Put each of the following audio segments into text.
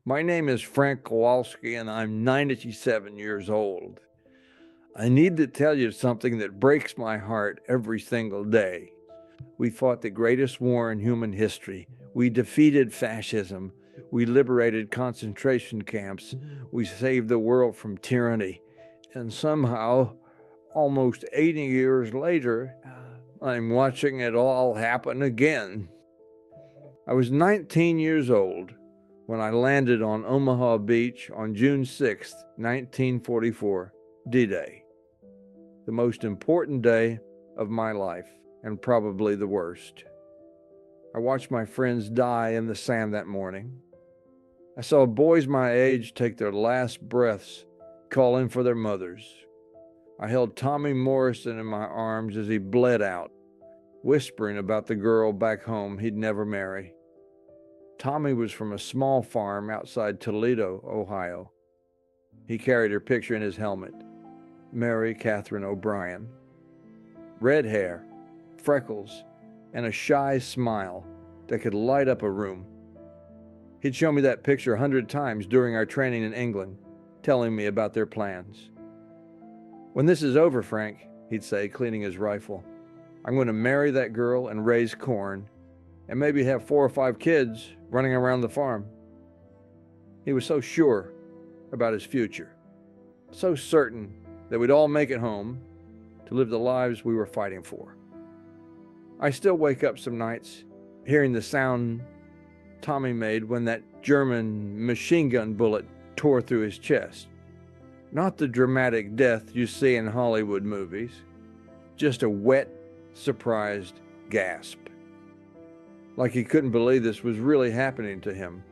My name is Frank Kowalski, and I'm 97 years old. I need to tell you something that breaks my heart every single day. We fought the greatest war in human history. We defeated fascism. We liberated concentration camps. We saved the world from tyranny. And somehow, almost 80 years later, I'm watching it all happen again. I was 19 years old when I landed on Omaha Beach on June 6, 1944, D-Day. The most important day of my life, and probably the worst. I watched my friends die in the sand that morning. I saw boys my age take their last breaths, calling for their mothers. I held Tommy Morrison in my arms as he bled out, whispering about the girl back home he'd never marry. Tommy was from a small farm outside Toledo, Ohio. He carried her picture in his helmet, Mary Catherine O'Brien. Red hair, freckles, and a shy smile that could light up a room. He'd shown me that picture 100 times during our training in England, telling me about their plans. "When this is over, Frank," he'd say, cleaning his rifle, "I'm going to marry that girl and raise corn, and maybe have 4 or 5 kids running around the farm." He was so sure about his future, so certain that we'd all make it home to live the lives we were fighting for. I still wake up some nights hearing the sound Tommy made when that German machine gun bullet tore through his chest. Not the dramatic death you see in Hollywood movies, just a wet, surprised gasp. Like he couldn't believe this was really happening to him.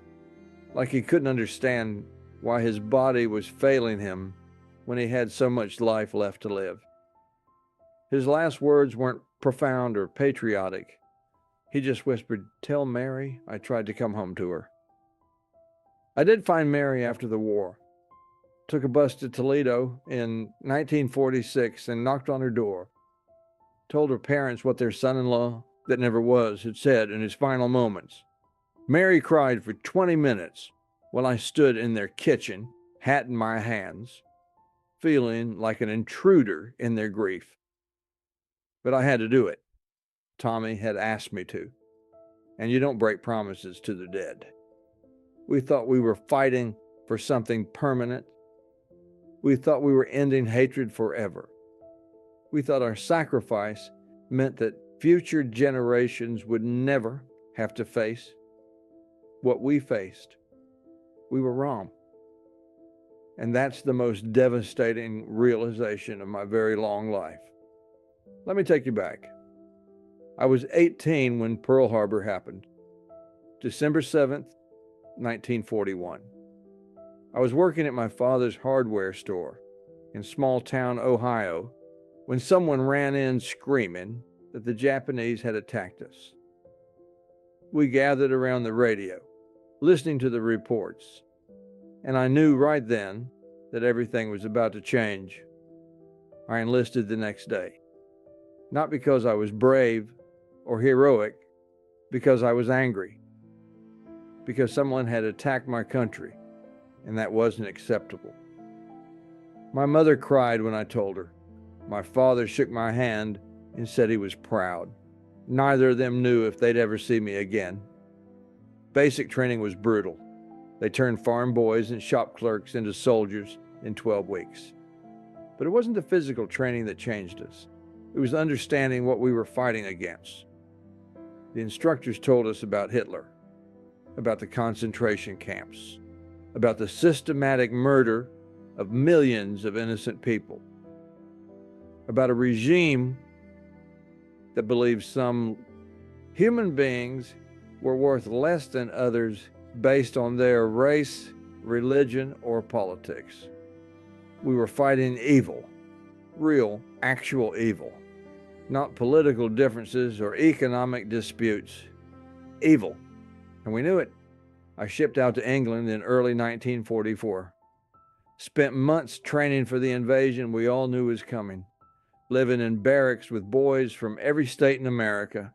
Like he couldn't understand why his body was failing him when he had so much life left to live. His last words weren't profound or patriotic. He just whispered, "Tell Mary I tried to come home to her." I did find Mary after the war. Took a bus to Toledo in 1946 and knocked on her door. Told her parents what their son-in-law, that never was, had said in his final moments. Mary cried for 20 minutes while I stood in their kitchen, hat in my hands, feeling like an intruder in their grief. But I had to do it. Tommy had asked me to. And you don't break promises to the dead. We thought we were fighting for something permanent. We thought we were ending hatred forever. We thought our sacrifice meant that future generations would never have to face what we faced. We were wrong. And that's the most devastating realization of my very long life. Let me take you back. I was 18 when Pearl Harbor happened. December 7th, 1941. I was working at my father's hardware store in small town Ohio when someone ran in screaming that the Japanese had attacked us. We gathered around the radio, listening to the reports, and I knew right then that everything was about to change. I enlisted the next day, not because I was brave or heroic, because I was angry, because someone had attacked my country, and that wasn't acceptable. My mother cried when I told her. My father shook my hand and said he was proud. Neither of them knew if they'd ever see me again. Basic training was brutal. They turned farm boys and shop clerks into soldiers in 12 weeks. But it wasn't the physical training that changed us. It was understanding what we were fighting against. The instructors told us about Hitler, about the concentration camps, about the systematic murder of millions of innocent people, about a regime that believed some human beings were worth less than others based on their race, religion, or politics. We were fighting evil, real, actual evil, not political differences or economic disputes. Evil. And we knew it. I shipped out to England in early 1944. Spent months training for the invasion we all knew was coming, living in barracks with boys from every state in America.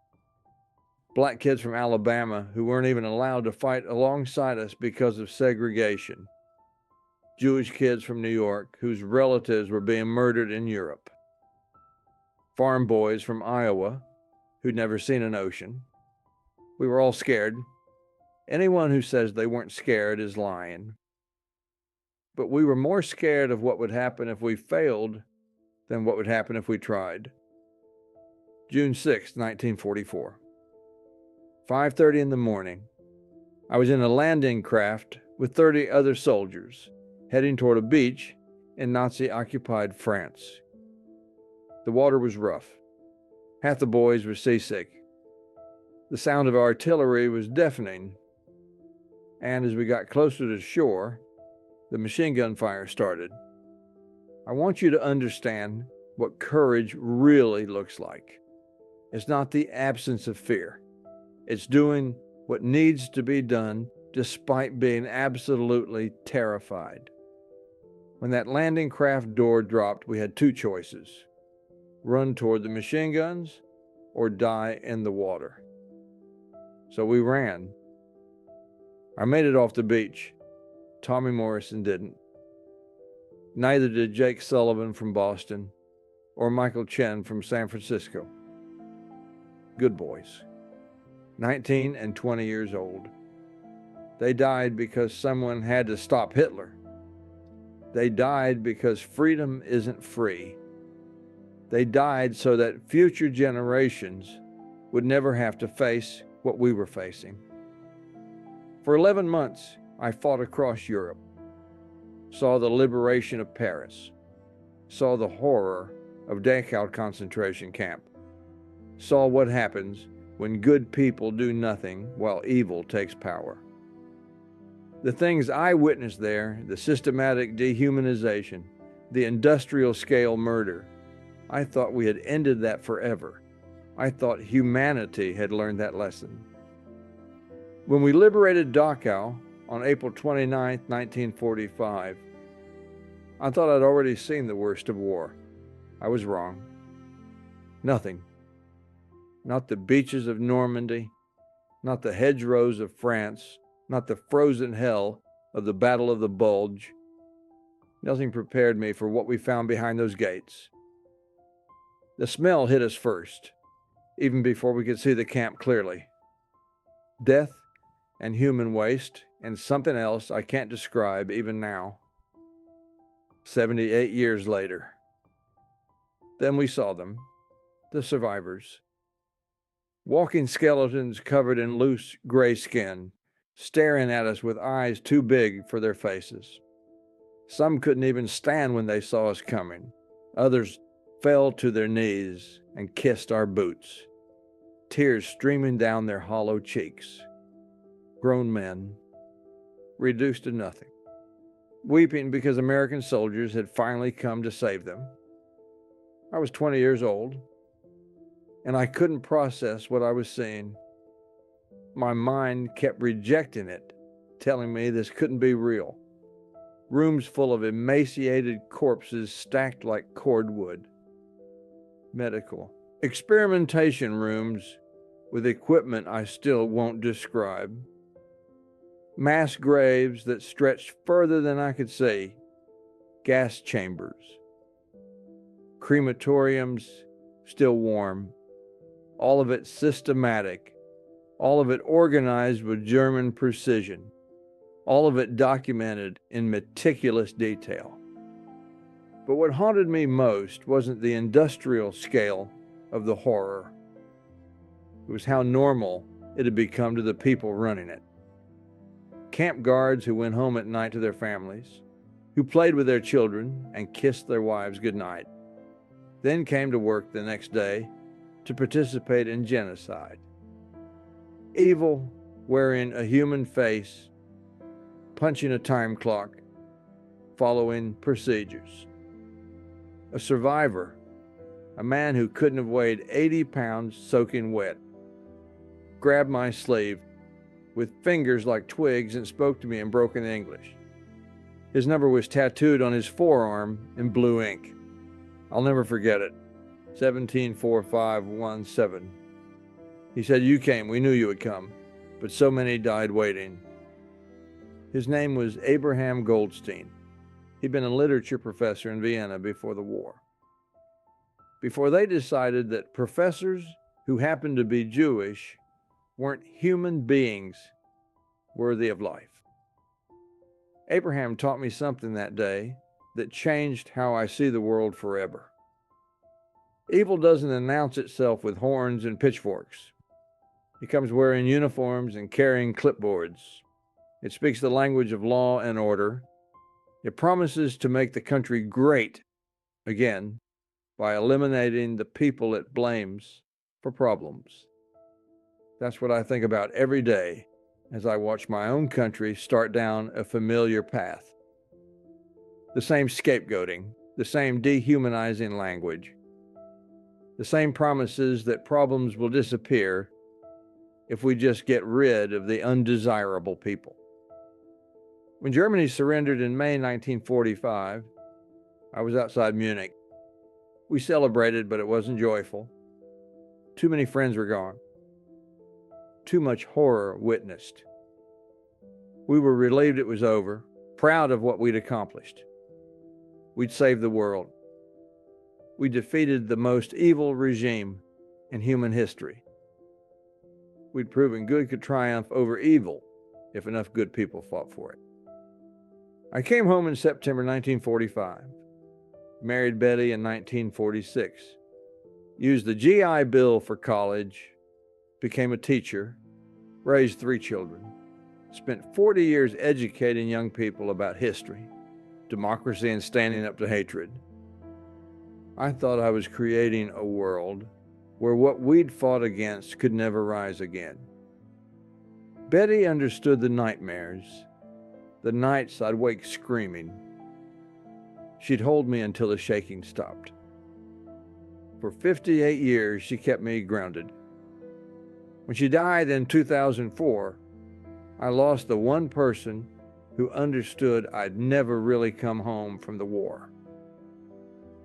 Black kids from Alabama who weren't even allowed to fight alongside us because of segregation. Jewish kids from New York whose relatives were being murdered in Europe. Farm boys from Iowa who'd never seen an ocean. We were all scared. Anyone who says they weren't scared is lying. But we were more scared of what would happen if we failed than what would happen if we tried. June 6, 1944. 5:30 in the morning. I was in a landing craft with 30 other soldiers heading toward a beach in Nazi-occupied France. The water was rough. Half the boys were seasick. The sound of artillery was deafening. And as we got closer to shore, the machine gun fire started. I want you to understand what courage really looks like. It's not the absence of fear. It's doing what needs to be done despite being absolutely terrified. When that landing craft door dropped, we had two choices: run toward the machine guns or die in the water. So we ran. I made it off the beach. Tommy Morrison didn't. Neither did Jake Sullivan from Boston or Michael Chen from San Francisco. Good boys, 19 and 20 years old. They died because someone had to stop Hitler. They died because freedom isn't free. They died so that future generations would never have to face what we were facing. For 11 months, I fought across Europe, saw the liberation of Paris, saw the horror of Dachau concentration camp, saw what happens when good people do nothing while evil takes power. The things I witnessed there, the systematic dehumanization, the industrial scale murder, I thought we had ended that forever. I thought humanity had learned that lesson. When we liberated Dachau on April 29, 1945, I thought I'd already seen the worst of war. I was wrong. Nothing. Not the beaches of Normandy, not the hedgerows of France, not the frozen hell of the Battle of the Bulge. Nothing prepared me for what we found behind those gates. The smell hit us first, even before we could see the camp clearly. Death and human waste and something else I can't describe even now. 78 years later. Then we saw them, the survivors. Walking skeletons covered in loose gray skin, staring at us with eyes too big for their faces. Some couldn't even stand when they saw us coming. Others fell to their knees and kissed our boots, tears streaming down their hollow cheeks. Grown men, reduced to nothing, weeping because American soldiers had finally come to save them. I was 20 years old, and I couldn't process what I was seeing. My mind kept rejecting it, telling me this couldn't be real. Rooms full of emaciated corpses stacked like cordwood. Medical experimentation rooms with equipment I still won't describe. Mass graves that stretched further than I could see. Gas chambers. Crematoriums still warm. All of it systematic. All of it organized with German precision. All of it documented in meticulous detail. But what haunted me most wasn't the industrial scale of the horror. It was how normal it had become to the people running it. Camp guards who went home at night to their families, who played with their children and kissed their wives goodnight, then came to work the next day to participate in genocide. Evil wearing a human face, punching a time clock, following procedures. A survivor, a man who couldn't have weighed 80 pounds soaking wet, grabbed my sleeve with fingers like twigs and spoke to me in broken English. His number was tattooed on his forearm in blue ink. I'll never forget it. 174517. He said, "You came, we knew you would come, but so many died waiting." His name was Abraham Goldstein. He'd been a literature professor in Vienna before the war. Before they decided that professors who happened to be Jewish weren't human beings worthy of life. Abraham taught me something that day that changed how I see the world forever. Evil doesn't announce itself with horns and pitchforks. It comes wearing uniforms and carrying clipboards. It speaks the language of law and order. It promises to make the country great again by eliminating the people it blames for problems. That's what I think about every day as I watch my own country start down a familiar path. The same scapegoating, the same dehumanizing language, the same promises that problems will disappear if we just get rid of the undesirable people. When Germany surrendered in May 1945, I was outside Munich. We celebrated, but it wasn't joyful. Too many friends were gone. Too much horror witnessed. We were relieved it was over, proud of what we'd accomplished. We'd saved the world. We defeated the most evil regime in human history. We'd proven good could triumph over evil if enough good people fought for it. I came home in September 1945, married Betty in 1946, used the GI Bill for college, became a teacher, raised 3 children, spent 40 years educating young people about history, democracy, and standing up to hatred. I thought I was creating a world where what we'd fought against could never rise again. Betty understood the nightmares, the nights I'd wake screaming. She'd hold me until the shaking stopped. For 58 years, she kept me grounded. When she died in 2004, I lost the one person who understood I'd never really come home from the war.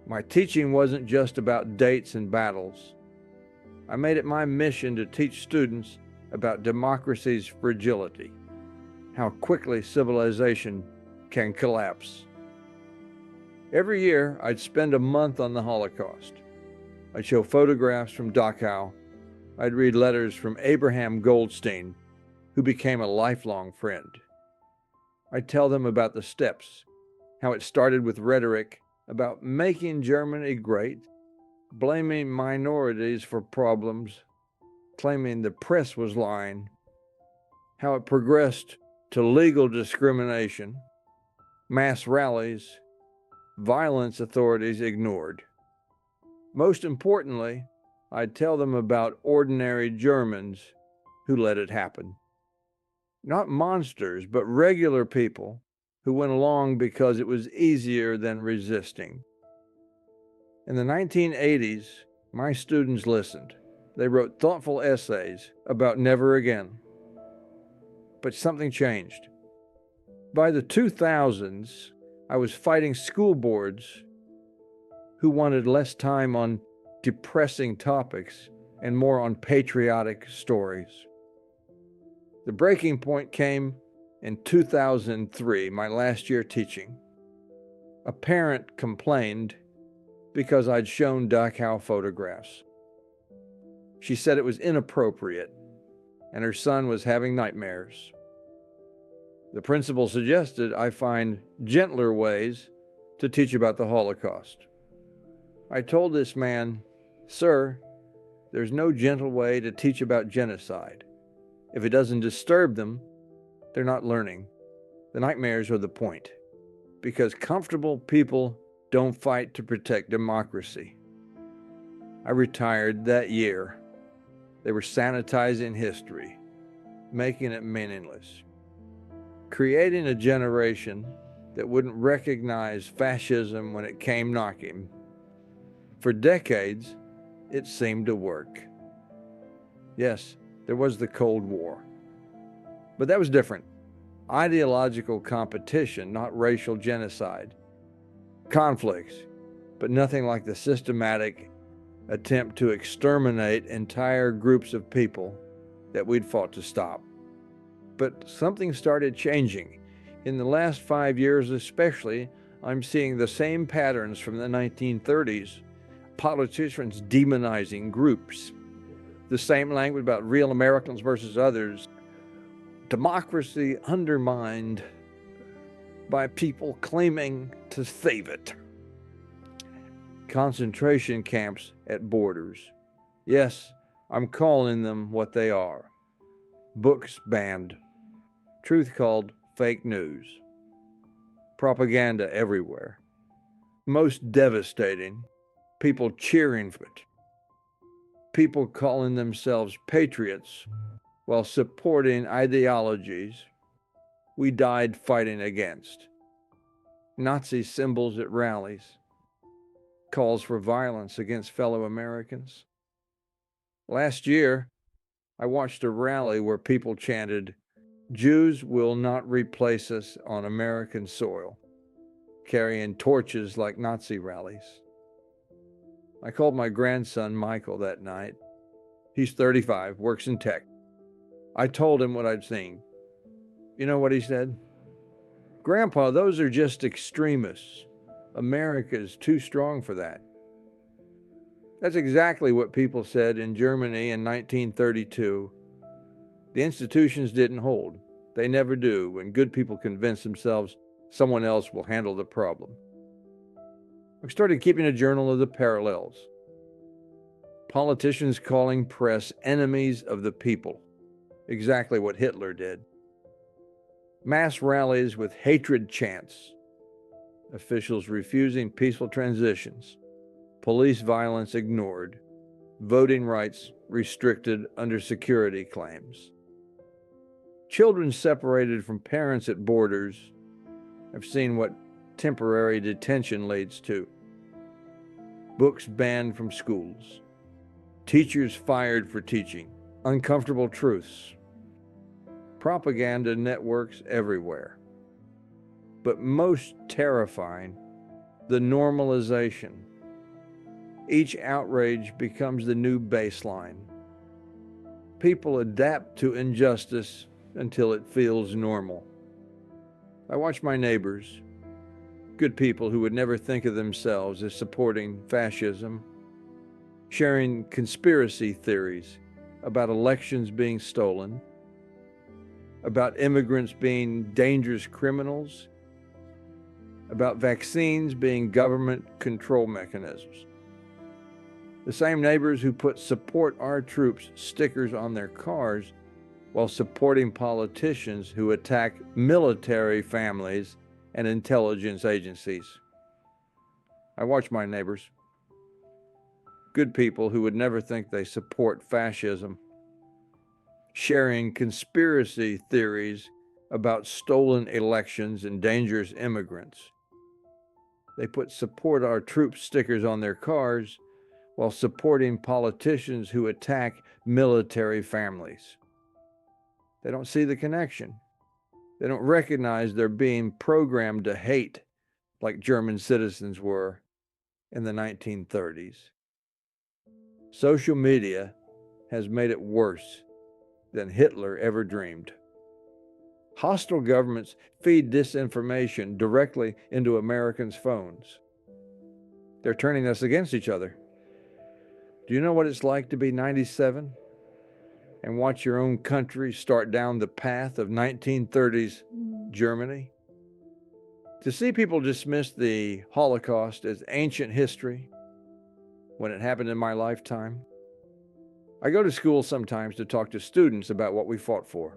My teaching wasn't just about dates and battles. I made it my mission to teach students about democracy's fragility, how quickly civilization can collapse. Every year, I'd spend a month on the Holocaust. I'd show photographs from Dachau. I'd read letters from Abraham Goldstein, who became a lifelong friend. I'd tell them about the steps, how it started with rhetoric about making Germany great, blaming minorities for problems, claiming the press was lying, how it progressed to legal discrimination, mass rallies, violence authorities ignored. Most importantly, I'd tell them about ordinary Germans who let it happen. Not monsters, but regular people who went along because it was easier than resisting. In the 1980s, my students listened. They wrote thoughtful essays about never again. But something changed. By the 2000s, I was fighting school boards who wanted less time on depressing topics and more on patriotic stories. The breaking point came in 2003, my last year teaching. A parent complained because I'd shown Dachau photographs. She said it was inappropriate and her son was having nightmares. The principal suggested I find gentler ways to teach about the Holocaust. I told this man, "Sir, there's no gentle way to teach about genocide. If it doesn't disturb them, they're not learning. The nightmares are the point, because comfortable people don't fight to protect democracy." I retired that year. They were sanitizing history, making it meaningless, creating a generation that wouldn't recognize fascism when it came knocking. For decades, it seemed to work. Yes, there was the Cold War, but that was different. Ideological competition, not racial genocide. Conflicts, but nothing like the systematic, attempt to exterminate entire groups of people that we'd fought to stop. But something started changing. In the last 5 years especially, I'm seeing the same patterns from the 1930s. Politicians demonizing groups. The same language about real Americans versus others. Democracy undermined by people claiming to save it. Concentration camps at borders. Yes, I'm calling them what they are. Books banned. Truth called fake news. Propaganda everywhere. Most devastating, people cheering for it. People calling themselves patriots while supporting ideologies we died fighting against. Nazi symbols at rallies. Calls for violence against fellow Americans. Last year, I watched a rally where people chanted, "Jews will not replace us on American soil," carrying torches like Nazi rallies. I called my grandson Michael that night. He's 35, works in tech. I told him what I'd seen. You know what he said? "Grandpa, those are just extremists. America is too strong for that." That's exactly what people said in Germany in 1932. The institutions didn't hold. They never do when good people convince themselves someone else will handle the problem. I started keeping a journal of the parallels. Politicians calling press enemies of the people. Exactly what Hitler did. Mass rallies with hatred chants. Officials refusing peaceful transitions. Police violence ignored. Voting rights restricted under security claims. Children separated from parents at borders. I've seen what temporary detention leads to. Books banned from schools. Teachers fired for teaching. Uncomfortable truths. Propaganda networks everywhere. But most terrifying, the normalization. Each outrage becomes the new baseline. People adapt to injustice until it feels normal. I watch my neighbors, good people who would never think of themselves as supporting fascism, sharing conspiracy theories about elections being stolen, about immigrants being dangerous criminals, about vaccines being government control mechanisms. The same neighbors who put "Support our troops" stickers on their cars while supporting politicians who attack military families and intelligence agencies. I watch my neighbors, good people who would never think they support fascism, sharing conspiracy theories about stolen elections and dangerous immigrants. They put "Support our troops" stickers on their cars while supporting politicians who attack military families. They don't see the connection. They don't recognize they're being programmed to hate like German citizens were in the 1930s. Social media has made it worse than Hitler ever dreamed. Hostile governments feed disinformation directly into Americans' phones. They're turning us against each other. Do you know what it's like to be 97 and watch your own country start down the path of 1930s Germany? To see people dismiss the Holocaust as ancient history when it happened in my lifetime. I go to school sometimes to talk to students about what we fought for.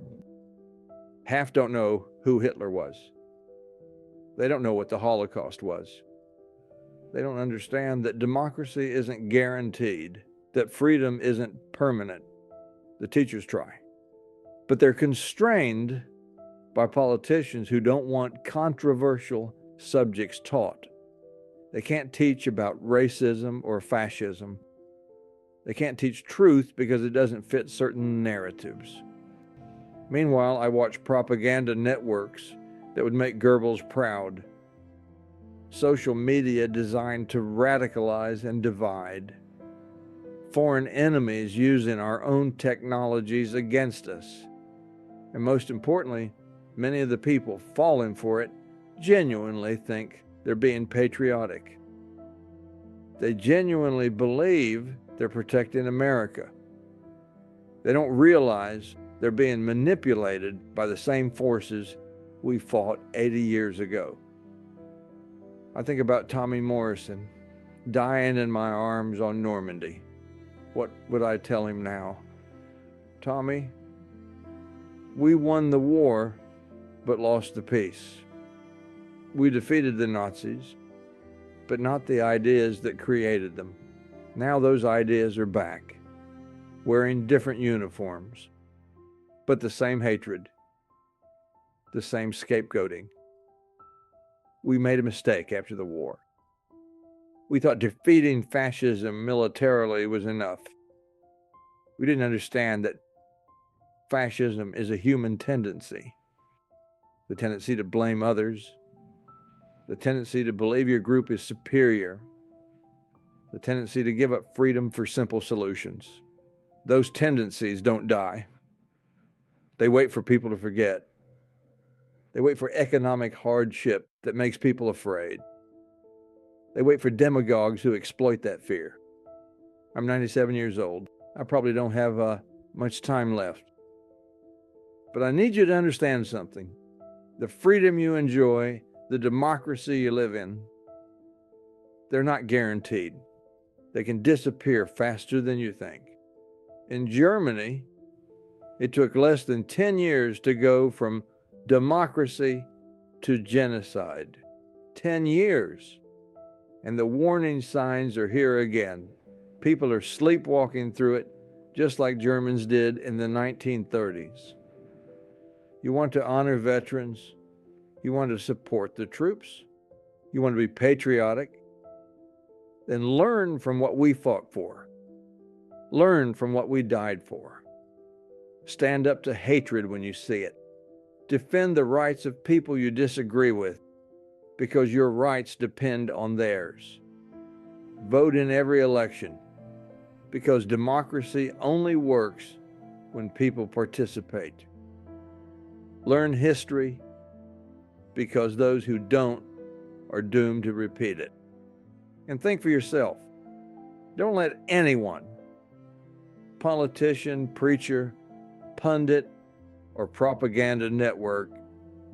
Half don't know who Hitler was. They don't know what the Holocaust was. They don't understand that democracy isn't guaranteed, that freedom isn't permanent. The teachers try. But they're constrained by politicians who don't want controversial subjects taught. They can't teach about racism or fascism. They can't teach truth because it doesn't fit certain narratives. Meanwhile, I watch propaganda networks that would make Goebbels proud. Social media designed to radicalize and divide. foreign enemies using our own technologies against us. And most importantly, many of the people falling for it genuinely think they're being patriotic. They genuinely believe they're protecting America. They don't realize they're being manipulated by the same forces we fought 80 years ago. I think about Tommy Morrison dying in my arms on Normandy. What would I tell him now? Tommy, we won the war, but lost the peace. We defeated the Nazis, but not the ideas that created them. Now those ideas are back, wearing different uniforms, but the same hatred, the same scapegoating. We made a mistake after the war. We thought defeating fascism militarily was enough. We didn't understand that fascism is a human tendency. The tendency to blame others, the tendency to believe your group is superior, the tendency to give up freedom for simple solutions. Those tendencies don't die. They wait for people to forget. They wait for economic hardship that makes people afraid. They wait for demagogues who exploit that fear. I'm 97 years old. I probably don't have much time left. But I need you to understand something. The freedom you enjoy, the democracy you live in, they're not guaranteed. They can disappear faster than you think. In Germany, it took less than 10 years to go from democracy to genocide. 10 years. And the warning signs are here again. People are sleepwalking through it, just like Germans did in the 1930s. You want to honor veterans. You want to support the troops. You want to be patriotic. Then learn from what we fought for. Learn from what we died for. Stand up to hatred when you see it. Defend the rights of people you disagree with, because your rights depend on theirs. Vote in every election, because democracy only works when people participate. Learn history, because those who don't are doomed to repeat it. And think for yourself. Don't let anyone, politician, preacher, pundit, or propaganda network,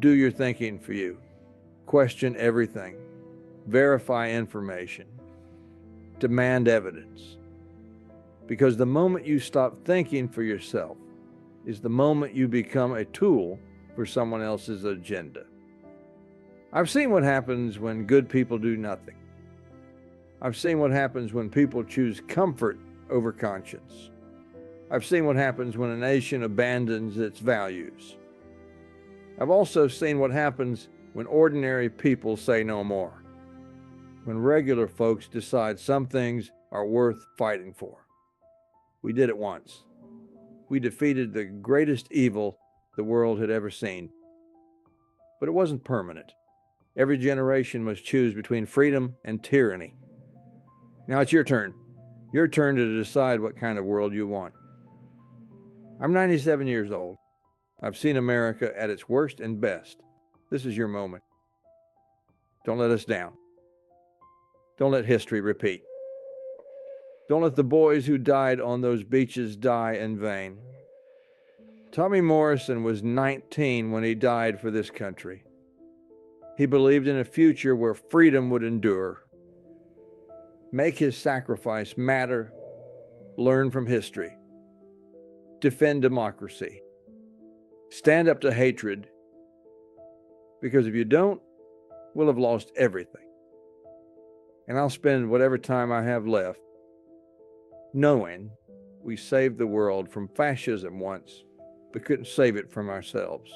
do your thinking for you. Question everything. Verify information. Demand evidence. Because the moment you stop thinking for yourself is the moment you become a tool for someone else's agenda. I've seen what happens when good people do nothing. I've seen what happens when people choose comfort over conscience. I've seen what happens when a nation abandons its values. I've also seen what happens when ordinary people say no more. When regular folks decide some things are worth fighting for. We did it once. We defeated the greatest evil the world had ever seen. But it wasn't permanent. Every generation must choose between freedom and tyranny. Now it's your turn. Your turn to decide what kind of world you want. I'm 97 years old. I've seen America at its worst and best. This is your moment. Don't let us down. Don't let history repeat. Don't let the boys who died on those beaches die in vain. Tommy Morrison was 19 when he died for this country. He believed in a future where freedom would endure. Make his sacrifice matter. Learn from history. Defend democracy. Stand up to hatred. Because if you don't, we'll have lost everything. And I'll spend whatever time I have left knowing we saved the world from fascism once, but couldn't save it from ourselves.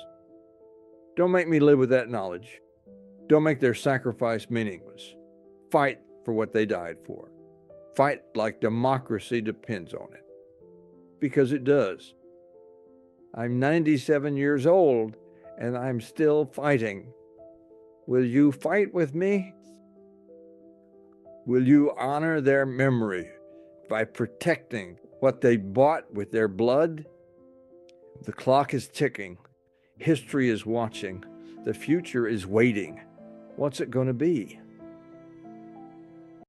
Don't make me live with that knowledge. Don't make their sacrifice meaningless. Fight for what they died for. Fight like democracy depends on it. Because it does. I'm 97 years old and I'm still fighting. Will you fight with me? Will you honor their memory? by protecting what they bought with their blood. The clock is ticking. History is watching. The future is waiting. What's it going to be?